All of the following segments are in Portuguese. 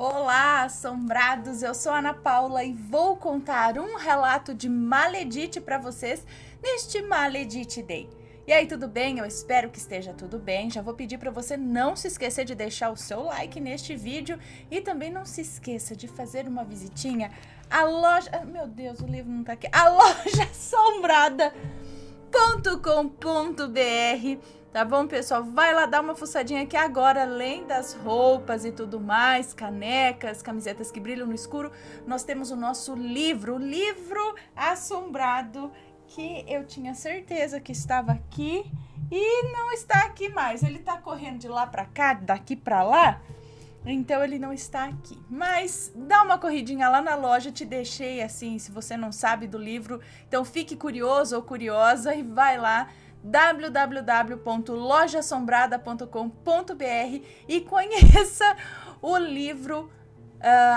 Olá, assombrados! Eu sou a Ana Paula e vou contar um relato de Maledite para vocês neste Maledite Day. E aí, tudo bem? Eu espero que esteja tudo bem. Já vou pedir para você não se esquecer de deixar o seu like neste vídeo e também não se esqueça de fazer uma visitinha à loja... meu Deus, o livro não tá aqui. A loja assombrada.com.br. Tá bom, pessoal? Vai lá dar uma fuçadinha aqui agora, além das roupas e tudo mais, canecas, camisetas que brilham no escuro, nós temos o nosso livro, o livro assombrado, que eu tinha certeza que estava aqui e não está aqui mais. Ele tá correndo de lá pra cá, daqui pra lá, então ele não está aqui. Mas dá uma corridinha lá na loja, te deixei assim, se você não sabe do livro, então fique curioso ou curiosa e vai lá, www.lojassombrada.com.br e conheça o livro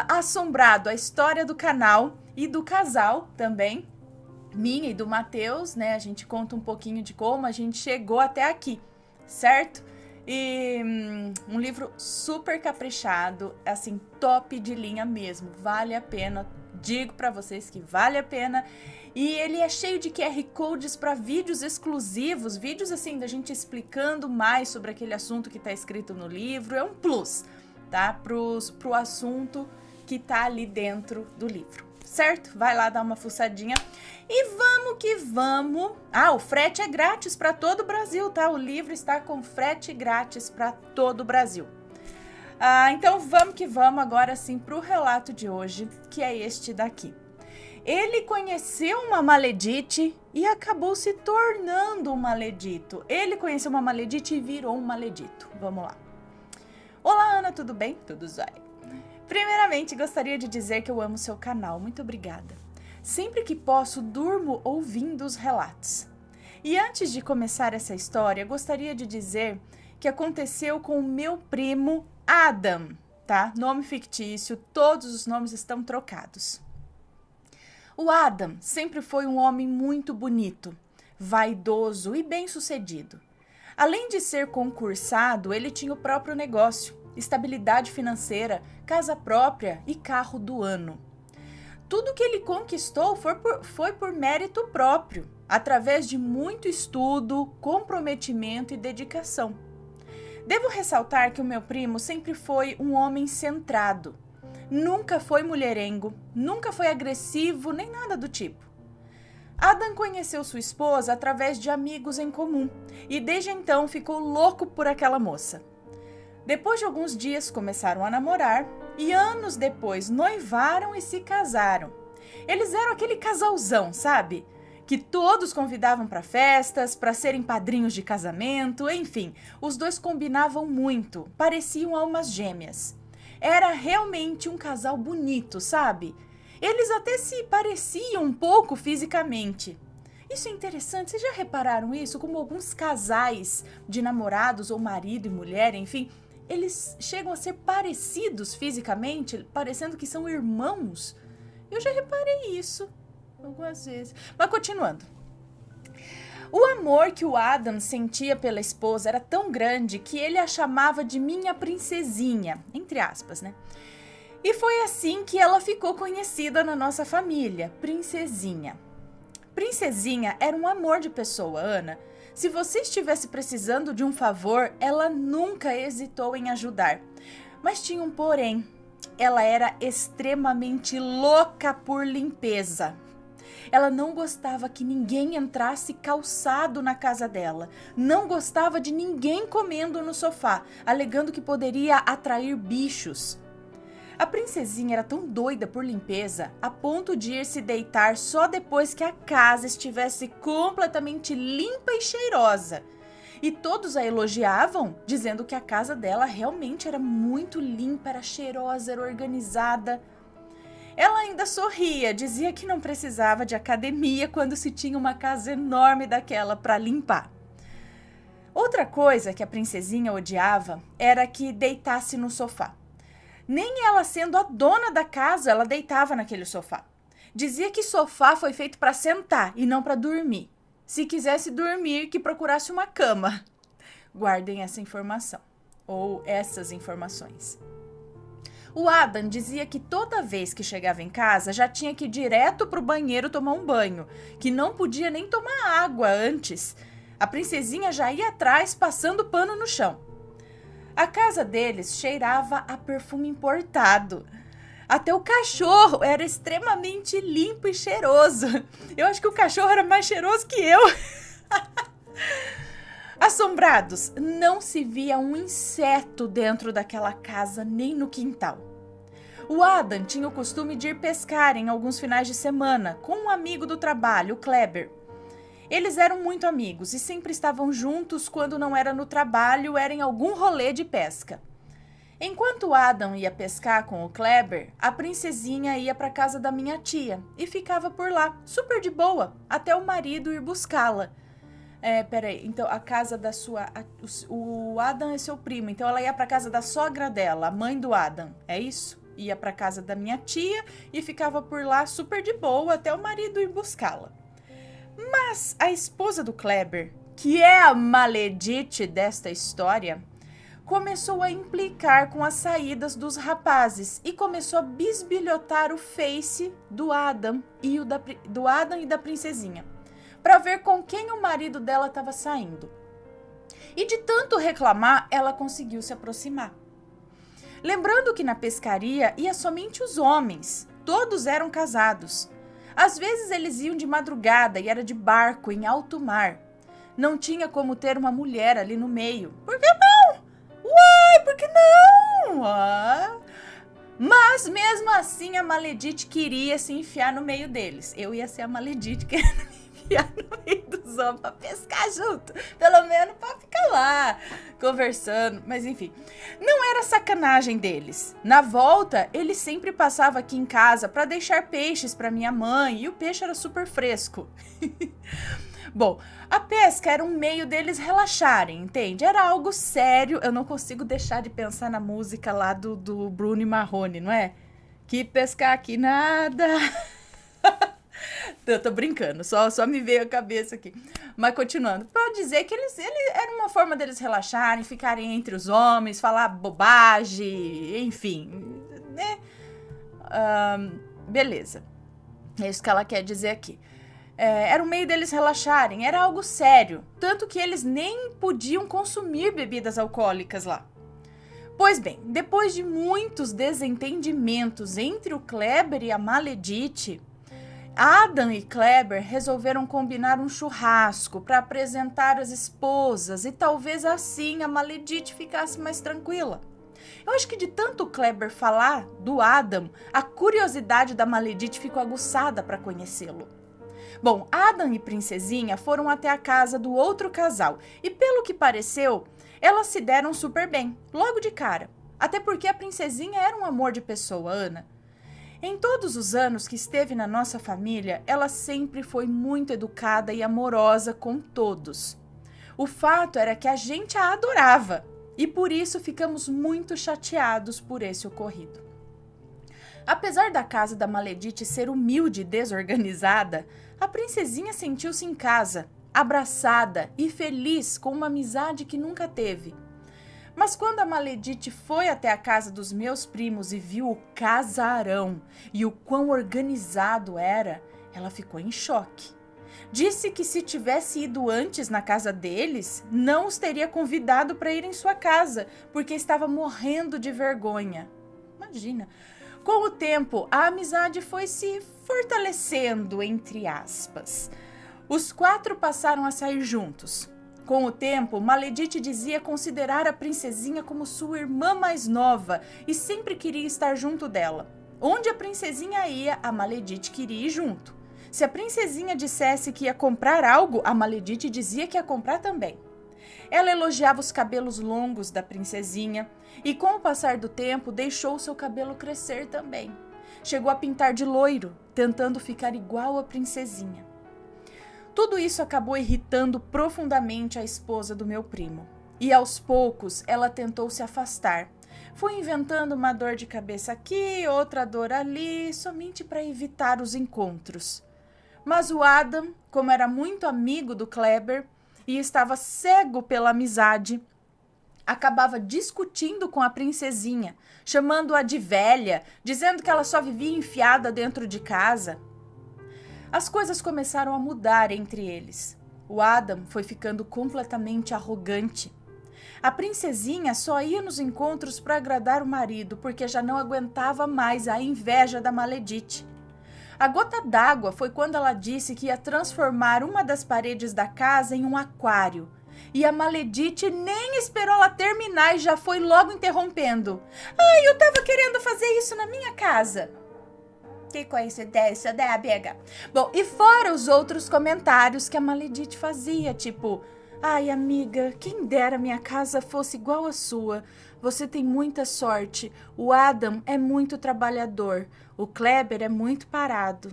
Assombrado, a história do canal e do casal também, minha e do Matheus, né? A gente conta um pouquinho de como a gente chegou até aqui, certo? E um livro super caprichado, assim, top de linha mesmo, vale a pena, digo pra vocês que vale a pena. E ele é cheio de QR Codes para vídeos exclusivos, vídeos assim da gente explicando mais sobre aquele assunto que tá escrito no livro, é um plus, tá? Pro assunto que tá ali dentro do livro, certo? Vai lá dar uma fuçadinha e vamos que vamos. Ah, o frete é grátis para todo o Brasil, tá? O livro está com frete grátis para todo o Brasil. Então vamos que vamos agora sim pro relato de hoje, que é este daqui. Ele conheceu uma maledite e acabou se tornando um maledito. Ele conheceu uma maledite e virou um maledito. Vamos lá. Olá, Ana, tudo bem? Tudo jóia. Primeiramente, gostaria de dizer que eu amo seu canal. Muito obrigada. Sempre que posso, durmo ouvindo os relatos. E antes de começar essa história, gostaria de dizer que aconteceu com o meu primo Adam, tá? Nome fictício, todos os nomes estão trocados. O Adam sempre foi um homem muito bonito, vaidoso e bem-sucedido. Além de ser concursado, ele tinha o próprio negócio, estabilidade financeira, casa própria e carro do ano. Tudo que ele conquistou foi por mérito próprio, através de muito estudo, comprometimento e dedicação. Devo ressaltar que o meu primo sempre foi um homem centrado. Nunca foi mulherengo, nunca foi agressivo, nem nada do tipo. Adam conheceu sua esposa através de amigos em comum e desde então ficou louco por aquela moça. Depois de alguns dias começaram a namorar e anos depois noivaram e se casaram. Eles eram aquele casalzão, sabe? Que todos convidavam para festas, para serem padrinhos de casamento, enfim, os dois combinavam muito, pareciam almas gêmeas. Era realmente um casal bonito, sabe? Eles até se pareciam um pouco fisicamente. Isso é interessante, vocês já repararam isso? Como alguns casais de namorados ou marido e mulher, enfim, eles chegam a ser parecidos fisicamente, parecendo que são irmãos. Eu já reparei isso algumas vezes. Mas continuando. O amor que o Adam sentia pela esposa era tão grande que ele a chamava de minha princesinha, entre aspas, né? E foi assim que ela ficou conhecida na nossa família, Princesinha. Princesinha era um amor de pessoa, Ana. Se você estivesse precisando de um favor, ela nunca hesitou em ajudar. Mas tinha um porém. Ela era extremamente louca por limpeza. Ela não gostava que ninguém entrasse calçado na casa dela. Não gostava de ninguém comendo no sofá, alegando que poderia atrair bichos. A princesinha era tão doida por limpeza, a ponto de ir se deitar só depois que a casa estivesse completamente limpa e cheirosa. E todos a elogiavam, dizendo que a casa dela realmente era muito limpa, era cheirosa, era organizada. Ela ainda sorria, dizia que não precisava de academia quando se tinha uma casa enorme daquela para limpar. Outra coisa que a princesinha odiava era que deitasse no sofá. Nem ela sendo a dona da casa, ela deitava naquele sofá. Dizia que sofá foi feito para sentar e não para dormir. Se quisesse dormir, que procurasse uma cama. Guardem essa informação, ou essas informações. O Adam dizia que toda vez que chegava em casa já tinha que ir direto pro banheiro tomar um banho, que não podia nem tomar água antes. A princesinha já ia atrás passando pano no chão. A casa deles cheirava a perfume importado. Até o cachorro era extremamente limpo e cheiroso. Eu acho que o cachorro era mais cheiroso que eu. Assombrados, não se via um inseto dentro daquela casa, nem no quintal. O Adam tinha o costume de ir pescar em alguns finais de semana com um amigo do trabalho, o Kleber. Eles eram muito amigos e sempre estavam juntos quando não era no trabalho, era em algum rolê de pesca. Enquanto o Adam ia pescar com o Kleber, a princesinha ia para casa da minha tia e ficava por lá, super de boa, até o marido ir buscá-la. Peraí, então a casa da sua... O Adam é seu primo, então ela ia para casa da sogra dela, a mãe do Adam, é isso? Ia para casa da minha tia e ficava por lá super de boa até o marido ir buscá-la. Mas a esposa do Kleber, que é a maledite desta história, começou a implicar com as saídas dos rapazes e começou a bisbilhotar o Face do Adam e da princesinha, para ver com quem o marido dela estava saindo. E de tanto reclamar, ela conseguiu se aproximar. Lembrando que na pescaria ia somente os homens, todos eram casados. Às vezes eles iam de madrugada e era de barco em alto mar. Não tinha como ter uma mulher ali no meio. Por que não? Uai, por que não? Mas mesmo assim a maledite queria se enfiar no meio deles. Eu ia ser a maledite querendo me enfiar no meio dos homens pra pescar junto. Pelo menos pra ficar lá conversando. Mas enfim, não era sacanagem deles. Na volta, ele sempre passava aqui em casa pra deixar peixes pra minha mãe. E o peixe era super fresco. Bom, a pesca era um meio deles relaxarem, entende? Era algo sério. Eu não consigo deixar de pensar na música lá do Bruno e Marrone, não é? Que pescar aqui nada. Eu tô brincando, só me veio a cabeça aqui. Mas continuando, pode dizer que eles era uma forma deles relaxarem, ficarem entre os homens, falar bobagem, enfim, né? Beleza. É isso que ela quer dizer aqui. Era um meio deles relaxarem, era algo sério, tanto que eles nem podiam consumir bebidas alcoólicas lá. Pois bem, depois de muitos desentendimentos entre o Kleber e a maledite, Adam e Kleber resolveram combinar um churrasco para apresentar as esposas e talvez assim a maledite ficasse mais tranquila. Eu acho que de tanto o Kleber falar do Adam, a curiosidade da maledite ficou aguçada para conhecê-lo. Bom, Adam e princesinha foram até a casa do outro casal e, pelo que pareceu, elas se deram super bem, logo de cara. Até porque a princesinha era um amor de pessoa, Ana. Em todos os anos que esteve na nossa família, ela sempre foi muito educada e amorosa com todos. O fato era que a gente a adorava e por isso ficamos muito chateados por esse ocorrido. Apesar da casa da maledite ser humilde e desorganizada, a princesinha sentiu-se em casa, abraçada e feliz com uma amizade que nunca teve. Mas quando a maledite foi até a casa dos meus primos e viu o casarão e o quão organizado era, ela ficou em choque. Disse que se tivesse ido antes na casa deles, não os teria convidado para ir em sua casa, porque estava morrendo de vergonha. Imagina! Com o tempo, a amizade foi se fortalecendo, entre aspas. Os 4 passaram a sair juntos. Com o tempo, maledite dizia considerar a princesinha como sua irmã mais nova e sempre queria estar junto dela. Onde a princesinha ia, a maledite queria ir junto. Se a princesinha dissesse que ia comprar algo, a maledite dizia que ia comprar também. Ela elogiava os cabelos longos da princesinha e, com o passar do tempo, deixou seu cabelo crescer também. Chegou a pintar de loiro, tentando ficar igual à princesinha. Tudo isso acabou irritando profundamente a esposa do meu primo. E, aos poucos, ela tentou se afastar. Foi inventando uma dor de cabeça aqui, outra dor ali, somente para evitar os encontros. Mas o Adam, como era muito amigo do Kleber, e estava cego pela amizade, acabava discutindo com a princesinha, chamando-a de velha, dizendo que ela só vivia enfiada dentro de casa. As coisas começaram a mudar entre eles. O Adam foi ficando completamente arrogante. A princesinha só ia nos encontros para agradar o marido, porque já não aguentava mais a inveja da Maledite. A gota d'água foi quando ela disse que ia transformar uma das paredes da casa em um aquário. E a Maledite nem esperou ela terminar e já foi logo interrompendo. Ai, eu tava querendo fazer isso na minha casa. Que coincidência, né, amiga? Bom, e fora os outros comentários que a Maledite fazia, tipo... Ai, amiga, quem dera minha casa fosse igual à sua. Você tem muita sorte. O Adam é muito trabalhador. O Kleber é muito parado.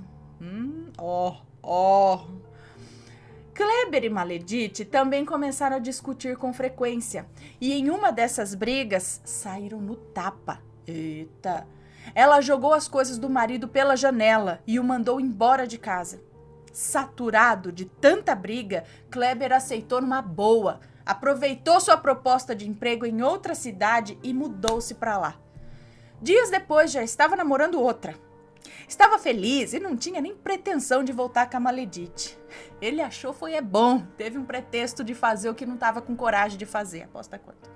Kleber e Maledite também começaram a discutir com frequência. E em uma dessas brigas, saíram no tapa. Eita! Ela jogou as coisas do marido pela janela e o mandou embora de casa. Saturado de tanta briga, Kleber aceitou numa boa, aproveitou sua proposta de emprego em outra cidade e mudou-se para lá. Dias depois já estava namorando outra. Estava feliz e não tinha nem pretensão de voltar com a Maledite. Ele achou foi bom, teve um pretexto de fazer o que não estava com coragem de fazer, aposta quanto.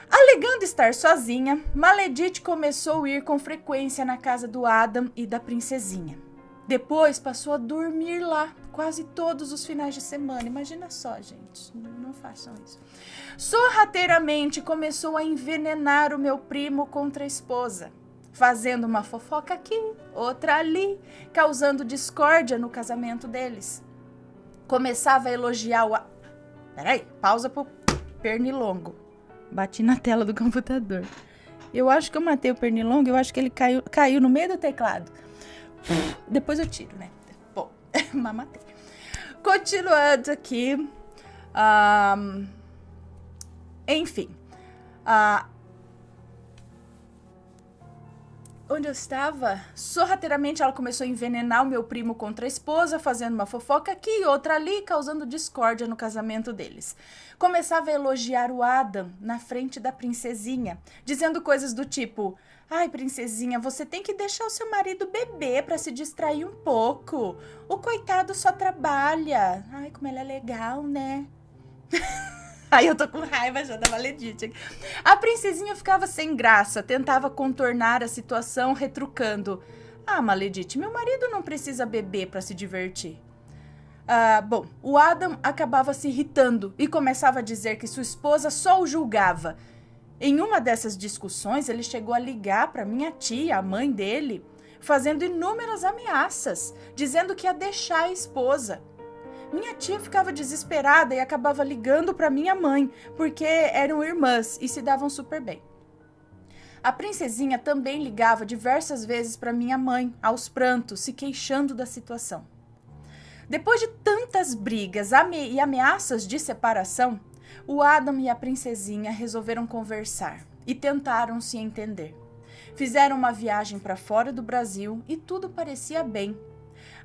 Alegando estar sozinha, Maledite começou a ir com frequência na casa do Adam e da princesinha. Depois passou a dormir lá quase todos os finais de semana. Imagina só, gente. Não façam isso. Sorrateiramente começou a envenenar o meu primo contra a esposa, fazendo uma fofoca aqui, outra ali, causando discórdia no casamento deles. Começava a elogiar o... Peraí, pausa pro pernilongo. Bati na tela do computador. Eu acho que eu matei o pernilongo, eu acho que ele caiu no meio do teclado. Depois eu tiro, né? Bom, mas matei. Continuando aqui. Enfim. Onde eu estava? Sorrateiramente ela começou a envenenar o meu primo contra a esposa, fazendo uma fofoca aqui e outra ali, causando discórdia no casamento deles. Começava a elogiar o Adam na frente da princesinha, dizendo coisas do tipo... Ai, princesinha, você tem que deixar o seu marido beber para se distrair um pouco. O coitado só trabalha. Ai, como ela é legal, né? Ai, eu tô com raiva já da Maledite. A princesinha ficava sem graça, tentava contornar a situação retrucando. Ah, Maledite, meu marido não precisa beber para se divertir. Bom, o Adam acabava se irritando e começava a dizer que sua esposa só o julgava. Em uma dessas discussões, ele chegou a ligar para minha tia, a mãe dele, fazendo inúmeras ameaças, dizendo que ia deixar a esposa. Minha tia ficava desesperada e acabava ligando para minha mãe, porque eram irmãs e se davam super bem. A princesinha também ligava diversas vezes para minha mãe, aos prantos, se queixando da situação. Depois de tantas brigas e ameaças de separação, o Adam e a princesinha resolveram conversar e tentaram se entender. Fizeram uma viagem para fora do Brasil e tudo parecia bem.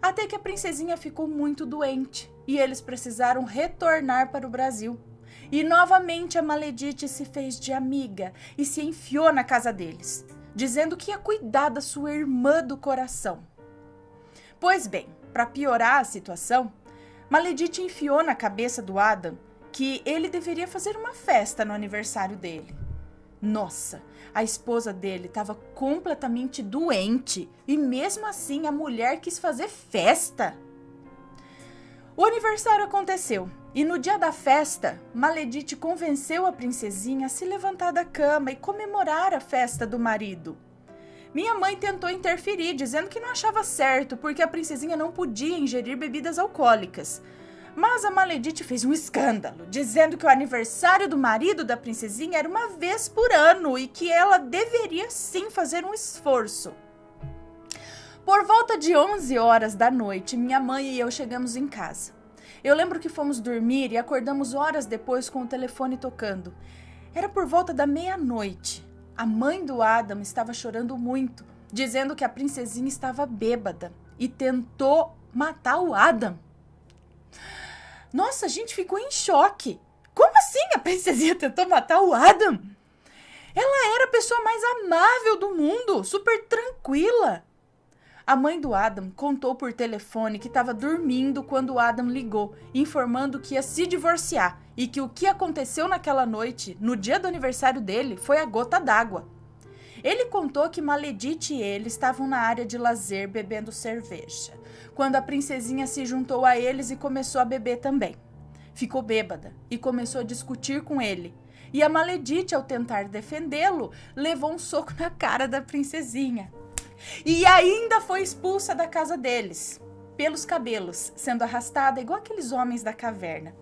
Até que a princesinha ficou muito doente e eles precisaram retornar para o Brasil. E novamente a Maledite se fez de amiga e se enfiou na casa deles, dizendo que ia cuidar da sua irmã do coração. Pois bem, para piorar a situação, Maledite enfiou na cabeça do Adam que ele deveria fazer uma festa no aniversário dele. Nossa, a esposa dele estava completamente doente e mesmo assim a mulher quis fazer festa. O aniversário aconteceu e no dia da festa, Maledite convenceu a princesinha a se levantar da cama e comemorar a festa do marido. Minha mãe tentou interferir, dizendo que não achava certo porque a princesinha não podia ingerir bebidas alcoólicas. Mas a Maledite fez um escândalo, dizendo que o aniversário do marido da princesinha era uma vez por ano e que ela deveria sim fazer um esforço. Por volta de 11 horas da noite, minha mãe e eu chegamos em casa. Eu lembro que fomos dormir e acordamos horas depois com o telefone tocando. Era por volta da meia-noite. A mãe do Adam estava chorando muito, dizendo que a princesinha estava bêbada e tentou matar o Adam. Nossa, a gente ficou em choque. Como assim a princesinha tentou matar o Adam? Ela era a pessoa mais amável do mundo, super tranquila. A mãe do Adam contou por telefone que estava dormindo quando o Adam ligou, informando que ia se divorciar e que o que aconteceu naquela noite, no dia do aniversário dele, foi a gota d'água. Ele contou que Maledite e ele estavam na área de lazer bebendo cerveja, quando a princesinha se juntou a eles e começou a beber também. Ficou bêbada e começou a discutir com ele. E a Maledite, ao tentar defendê-lo, levou um soco na cara da princesinha. E ainda foi expulsa da casa deles, pelos cabelos, sendo arrastada igual aqueles homens da caverna.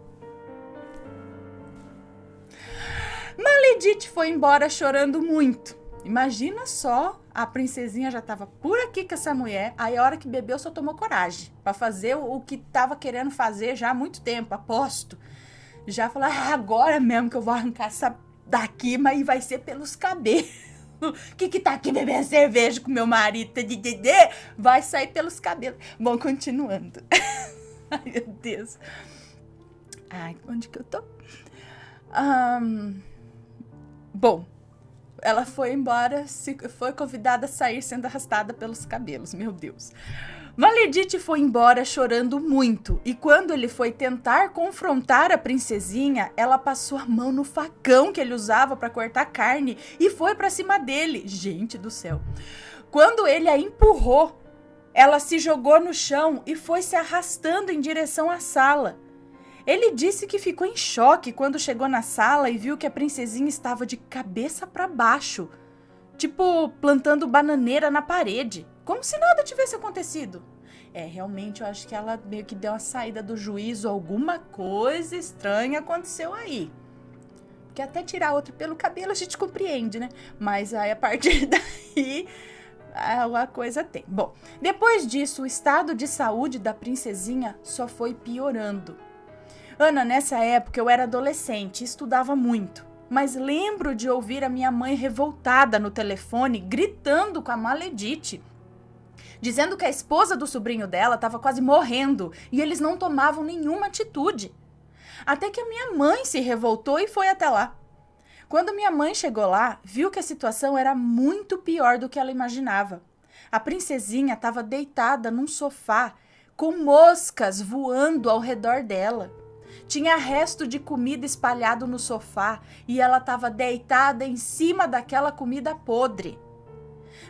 Maledite foi embora chorando muito. Imagina só, a princesinha já estava por aqui com essa mulher, aí a hora que bebeu só tomou coragem para fazer o que estava querendo fazer já há muito tempo, aposto. Já falou, agora mesmo que eu vou arrancar essa daqui, mas vai ser pelos cabelos. Que tá aqui bebendo cerveja com meu marido, vai sair pelos cabelos. Bom, continuando. Ai, meu Deus. Ai, onde que eu tô? Bom, ela foi embora, foi convidada a sair sendo arrastada pelos cabelos, meu Deus. Maledite foi embora chorando muito, e quando ele foi tentar confrontar a princesinha, ela passou a mão no facão que ele usava para cortar carne e foi para cima dele. Gente do céu. Quando ele a empurrou, ela se jogou no chão e foi se arrastando em direção à sala. Ele disse que ficou em choque quando chegou na sala e viu que a princesinha estava de cabeça para baixo, tipo plantando bananeira na parede. Como se nada tivesse acontecido. Realmente eu acho que ela meio que deu uma saída do juízo, alguma coisa estranha aconteceu aí. Porque até tirar outro pelo cabelo a gente compreende, né? Mas aí a partir daí a coisa tem. Bom, depois disso o estado de saúde da princesinha só foi piorando. Ana, nessa época eu era adolescente e estudava muito. Mas lembro de ouvir a minha mãe revoltada no telefone, gritando com a Maledite, dizendo que a esposa do sobrinho dela estava quase morrendo e eles não tomavam nenhuma atitude. Até que a minha mãe se revoltou e foi até lá. Quando minha mãe chegou lá, viu que a situação era muito pior do que ela imaginava. A princesinha estava deitada num sofá, com moscas voando ao redor dela. Tinha resto de comida espalhado no sofá e ela estava deitada em cima daquela comida podre.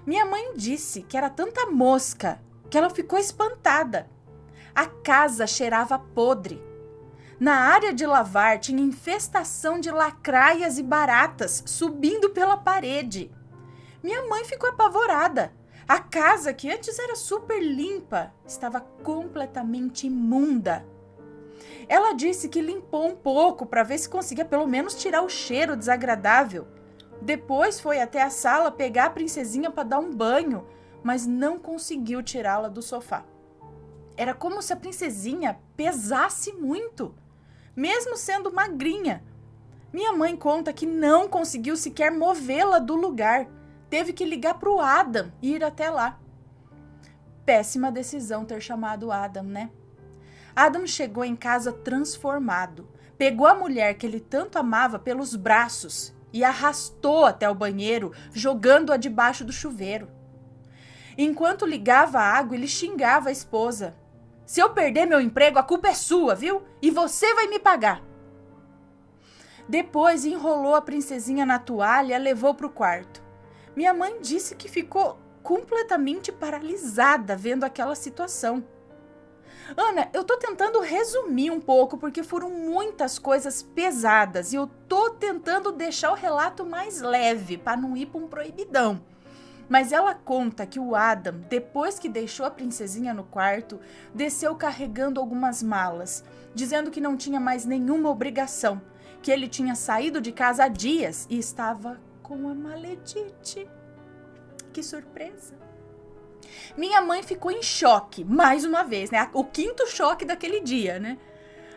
Minha mãe disse que era tanta mosca que ela ficou espantada. A casa cheirava podre. Na área de lavar tinha infestação de lacraias e baratas subindo pela parede. Minha mãe ficou apavorada. A casa, que antes era super limpa, estava completamente imunda. Ela disse que limpou um pouco para ver se conseguia pelo menos tirar o cheiro desagradável. Depois foi até a sala pegar a princesinha para dar um banho, mas não conseguiu tirá-la do sofá. Era como se a princesinha pesasse muito, mesmo sendo magrinha. Minha mãe conta que não conseguiu sequer movê-la do lugar. Teve que ligar para o Adam e ir até lá. Péssima decisão ter chamado o Adam, né? Adam chegou em casa transformado. Pegou a mulher que ele tanto amava pelos braços e arrastou até o banheiro, jogando-a debaixo do chuveiro. Enquanto ligava a água, ele xingava a esposa. Se eu perder meu emprego, a culpa é sua, viu? E você vai me pagar. Depois enrolou a princesinha na toalha e a levou para o quarto. Minha mãe disse que ficou completamente paralisada vendo aquela situação. Ana, eu tô tentando resumir um pouco porque foram muitas coisas pesadas e eu tô tentando deixar o relato mais leve para não ir para um proibidão. Mas ela conta que o Adam, depois que deixou a princesinha no quarto, desceu carregando algumas malas, dizendo que não tinha mais nenhuma obrigação, que ele tinha saído de casa há dias e estava com a Maledite. Que surpresa! Minha mãe ficou em choque, mais uma vez, né? O quinto choque daquele dia, né?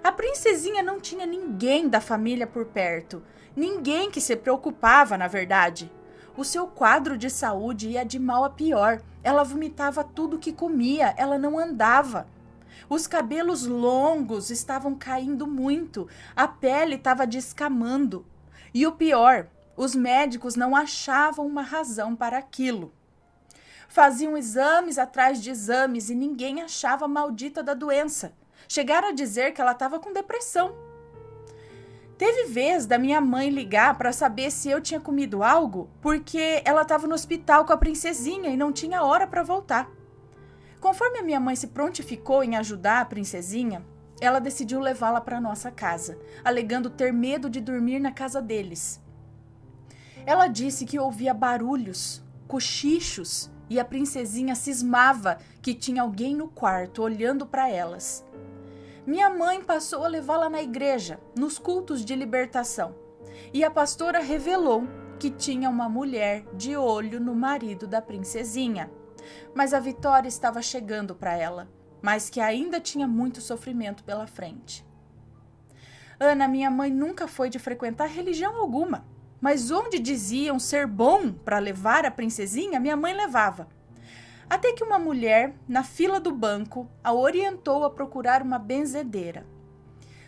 A princesinha não tinha ninguém da família por perto. Ninguém que se preocupava, na verdade. O seu quadro de saúde ia de mal a pior. Ela vomitava tudo que comia, ela não andava. Os cabelos longos estavam caindo muito, a pele estava descamando. E o pior, os médicos não achavam uma razão para aquilo. Faziam exames atrás de exames e ninguém achava a maldita da doença. Chegaram a dizer que ela estava com depressão. Teve vez da minha mãe ligar para saber se eu tinha comido algo, porque ela estava no hospital com a princesinha e não tinha hora para voltar. Conforme a minha mãe se prontificou em ajudar a princesinha, ela decidiu levá-la para nossa casa, alegando ter medo de dormir na casa deles. Ela disse que ouvia barulhos, cochichos, e a princesinha cismava que tinha alguém no quarto olhando para elas. Minha mãe passou a levá-la na igreja, nos cultos de libertação, e a pastora revelou que tinha uma mulher de olho no marido da princesinha. Mas a vitória estava chegando para ela, mas que ainda tinha muito sofrimento pela frente. Ana, minha mãe, nunca foi de frequentar religião alguma, mas onde diziam ser bom para levar a princesinha, minha mãe levava. Até que uma mulher, na fila do banco, a orientou a procurar uma benzedeira.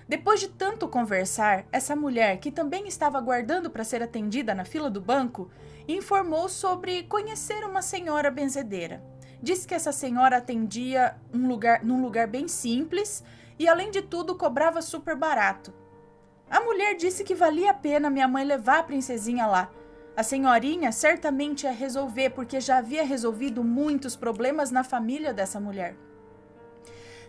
Depois de tanto conversar, essa mulher, que também estava aguardando para ser atendida na fila do banco, informou sobre conhecer uma senhora benzedeira. Disse que essa senhora atendia num lugar bem simples e, além de tudo, cobrava super barato. A mulher disse que valia a pena minha mãe levar a princesinha lá. A senhorinha certamente ia resolver, porque já havia resolvido muitos problemas na família dessa mulher.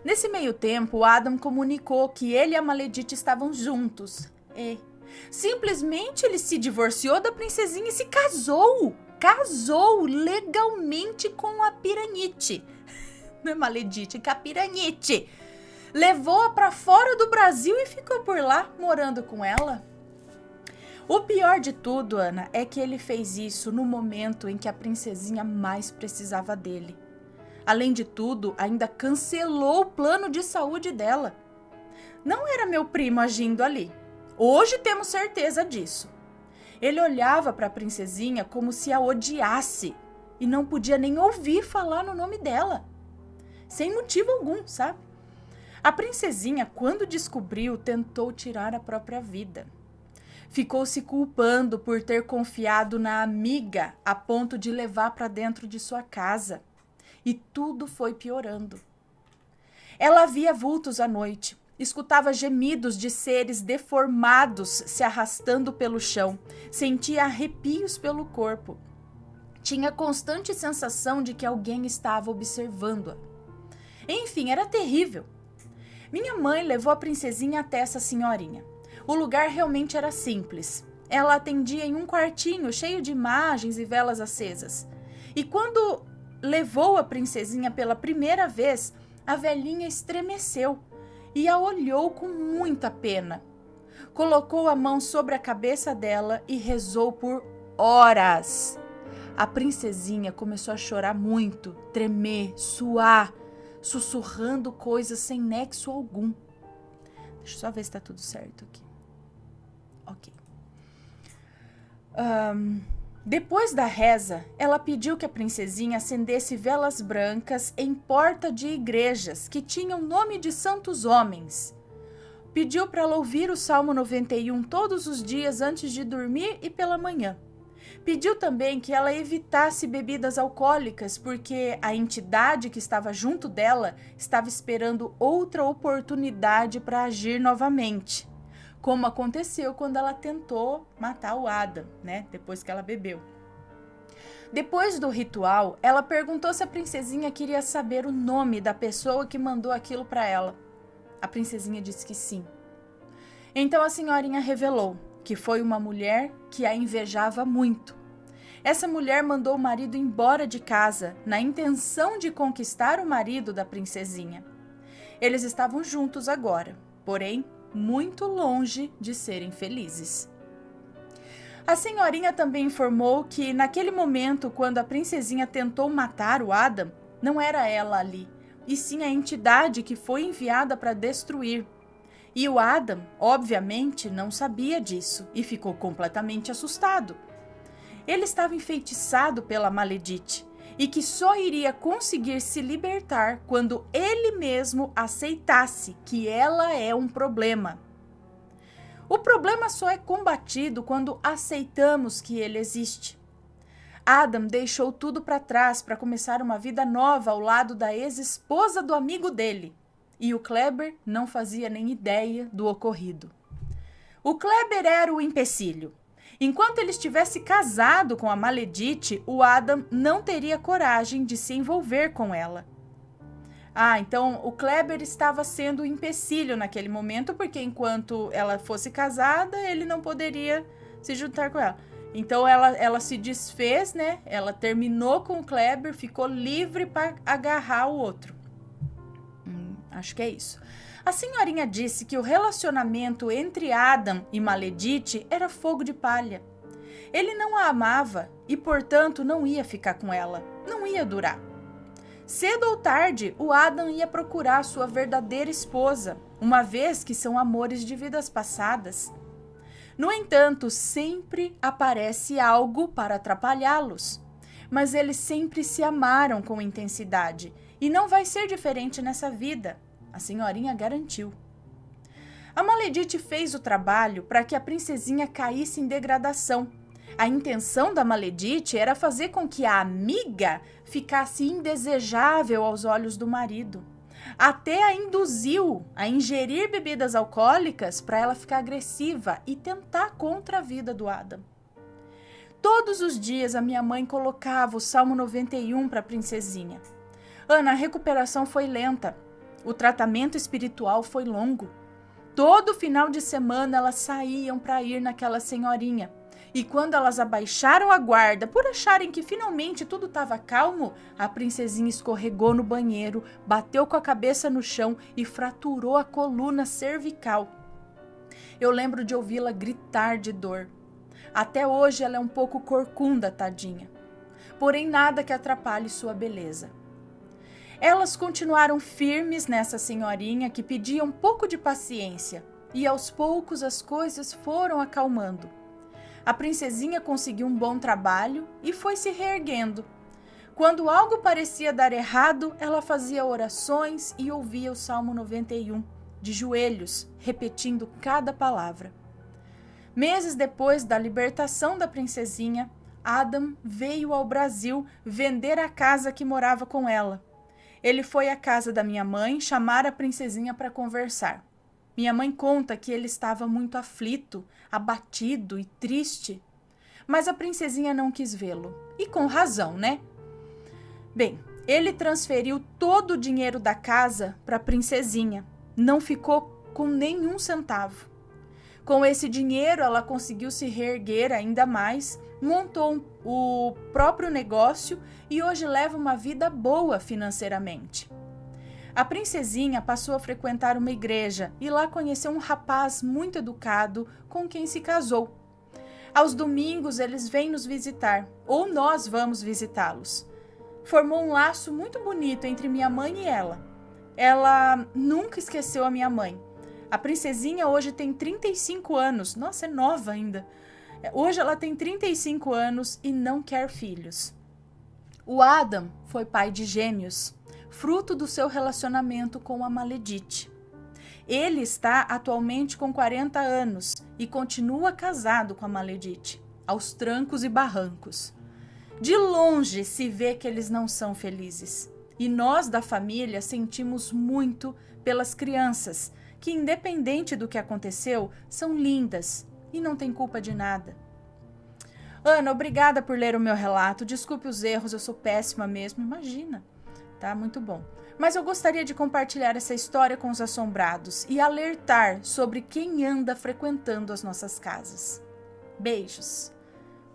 Nesse meio tempo, o Adam comunicou que ele e a Maledite estavam juntos. Simplesmente ele se divorciou da princesinha e se casou. Casou legalmente com a Piranhite. Não é Maledite, é a Piranhite. Levou-a para fora do Brasil e ficou por lá, morando com ela. O pior de tudo, Ana, é que ele fez isso no momento em que a princesinha mais precisava dele. Além de tudo, ainda cancelou o plano de saúde dela. Não era meu primo agindo ali. Hoje temos certeza disso. Ele olhava para a princesinha como se a odiasse e não podia nem ouvir falar no nome dela. Sem motivo algum, sabe? A princesinha, quando descobriu, tentou tirar a própria vida. Ficou se culpando por ter confiado na amiga a ponto de levar para dentro de sua casa. E tudo foi piorando. Ela via vultos à noite, escutava gemidos de seres deformados se arrastando pelo chão, sentia arrepios pelo corpo. Tinha constante sensação de que alguém estava observando-a. Enfim, era terrível. Minha mãe levou a princesinha até essa senhorinha. O lugar realmente era simples. Ela atendia em um quartinho cheio de imagens e velas acesas. E quando levou a princesinha pela primeira vez, a velhinha estremeceu e a olhou com muita pena. Colocou a mão sobre a cabeça dela e rezou por horas. A princesinha começou a chorar muito, tremer, suar, sussurrando coisas sem nexo algum. Deixa eu só ver se tá tudo certo aqui. Ok. Depois da reza, ela pediu que a princesinha acendesse velas brancas em porta de igrejas que tinham nome de santos homens. Pediu para ela ouvir o Salmo 91 todos os dias antes de dormir e pela manhã. Pediu também que ela evitasse bebidas alcoólicas, porque a entidade que estava junto dela estava esperando outra oportunidade para agir novamente, como aconteceu quando ela tentou matar o Adam, né? Depois que ela bebeu. Depois do ritual, ela perguntou se a princesinha queria saber o nome da pessoa que mandou aquilo para ela. A princesinha disse que sim. Então a senhorinha revelou que foi uma mulher que a invejava muito. Essa mulher mandou o marido embora de casa, na intenção de conquistar o marido da princesinha. Eles estavam juntos agora, porém, muito longe de serem felizes. A senhorinha também informou que, naquele momento, quando a princesinha tentou matar o Adam, não era ela ali, e sim a entidade que foi enviada para destruir. E o Adam, obviamente, não sabia disso e ficou completamente assustado. Ele estava enfeitiçado pela Maledite e que só iria conseguir se libertar quando ele mesmo aceitasse que ela é um problema. O problema só é combatido quando aceitamos que ele existe. Adam deixou tudo para trás para começar uma vida nova ao lado da ex-esposa do amigo dele, e o Kleber não fazia nem ideia do ocorrido. O Kleber era o empecilho. Enquanto ele estivesse casado com a Maledite, o Adam não teria coragem de se envolver com ela. Então o Kleber estava sendo o empecilho naquele momento, porque enquanto ela fosse casada, ele não poderia se juntar com ela. Então ela se desfez, né? Ela terminou com o Kleber, ficou livre para agarrar o outro. Acho que é isso. A senhorinha disse que o relacionamento entre Adam e Maledite era fogo de palha. Ele não a amava e, portanto, não ia ficar com ela. Não ia durar. Cedo ou tarde, o Adam ia procurar sua verdadeira esposa, uma vez que são amores de vidas passadas. No entanto, sempre aparece algo para atrapalhá-los. Mas eles sempre se amaram com intensidade e não vai ser diferente nessa vida, a senhorinha garantiu. A Maledite fez o trabalho para que a princesinha caísse em degradação. A intenção da Maledite era fazer com que a amiga ficasse indesejável aos olhos do marido. Até a induziu a ingerir bebidas alcoólicas para ela ficar agressiva e tentar contra a vida do Adam. Todos os dias a minha mãe colocava o Salmo 91 para a princesinha. Ana, a recuperação foi lenta. O tratamento espiritual foi longo. Todo final de semana elas saíam para ir naquela senhorinha. E quando elas abaixaram a guarda por acharem que finalmente tudo estava calmo, a princesinha escorregou no banheiro, bateu com a cabeça no chão e fraturou a coluna cervical. Eu lembro de ouvi-la gritar de dor. Até hoje ela é um pouco corcunda, tadinha. Porém, nada que atrapalhe sua beleza. Elas continuaram firmes nessa senhorinha que pedia um pouco de paciência, e aos poucos as coisas foram acalmando. A princesinha conseguiu um bom trabalho e foi se reerguendo. Quando algo parecia dar errado, ela fazia orações e ouvia o Salmo 91, de joelhos, repetindo cada palavra. Meses depois da libertação da princesinha, Adam veio ao Brasil vender a casa que morava com ela. Ele foi à casa da minha mãe chamar a princesinha para conversar. Minha mãe conta que ele estava muito aflito, abatido e triste. Mas a princesinha não quis vê-lo. E com razão, né? Bem, ele transferiu todo o dinheiro da casa para a princesinha. Não ficou com nenhum centavo. Com esse dinheiro, ela conseguiu se reerguer ainda mais, montou o próprio negócio e hoje leva uma vida boa financeiramente. A princesinha passou a frequentar uma igreja e lá conheceu um rapaz muito educado com quem se casou. Aos domingos eles vêm nos visitar, ou nós vamos visitá-los. Formou um laço muito bonito entre minha mãe e ela. Ela nunca esqueceu a minha mãe. A princesinha hoje tem 35 anos. Nossa, é nova ainda. Hoje ela tem 35 anos e não quer filhos. O Adam foi pai de gêmeos, fruto do seu relacionamento com a Maledite. Ele está atualmente com 40 anos e continua casado com a Maledite, aos trancos e barrancos. De longe se vê que eles não são felizes. E nós da família sentimos muito pelas crianças, que independente do que aconteceu, são lindas e não têm culpa de nada. Ana, obrigada por ler o meu relato. Desculpe os erros, eu sou péssima mesmo, imagina. Tá muito bom. Mas eu gostaria de compartilhar essa história com os assombrados e alertar sobre quem anda frequentando as nossas casas. Beijos.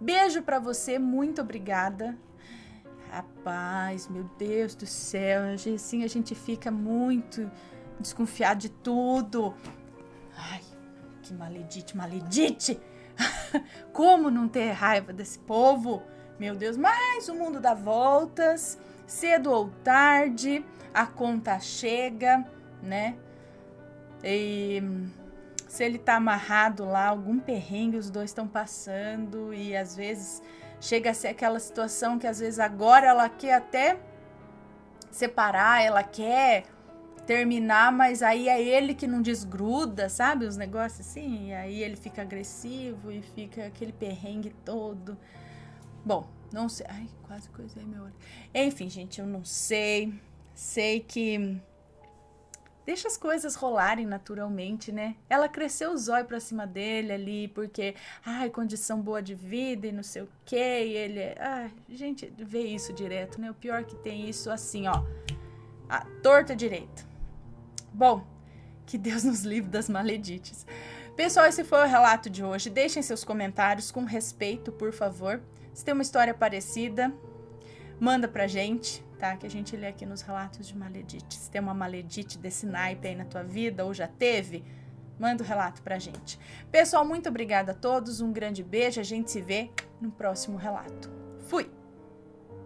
Beijo pra você, muito obrigada. Rapaz, meu Deus do céu, assim a gente fica muito desconfiado de tudo. Ai, que maledite. Como não ter raiva desse povo? Meu Deus, mas o mundo dá voltas. Cedo ou tarde, a conta chega, né? E se ele tá amarrado lá, algum perrengue os dois estão passando e às vezes chega a ser aquela situação que às vezes agora ela quer até separar, ela quer terminar, mas aí é ele que não desgruda, sabe? Os negócios assim, e aí ele fica agressivo e fica aquele perrengue todo. Bom, não sei. Ai, quase coisei meu olho. Enfim, gente, eu não sei. Sei que deixa as coisas rolarem naturalmente, né? Ela cresceu o zóio pra cima dele ali, porque, ai, condição boa de vida e não sei o quê, e ele... Ai, gente, vê isso direto, né? O pior que tem isso assim, ó, a torta direita. Bom, que Deus nos livre das maledites. Pessoal, esse foi o relato de hoje. Deixem seus comentários com respeito, por favor. Se tem uma história parecida, manda pra gente, tá? Que a gente lê aqui nos relatos de maledite. Se tem uma maledite desse naipe aí na tua vida, ou já teve, manda o relato pra gente. Pessoal, muito obrigada a todos, um grande beijo, a gente se vê no próximo relato. Fui!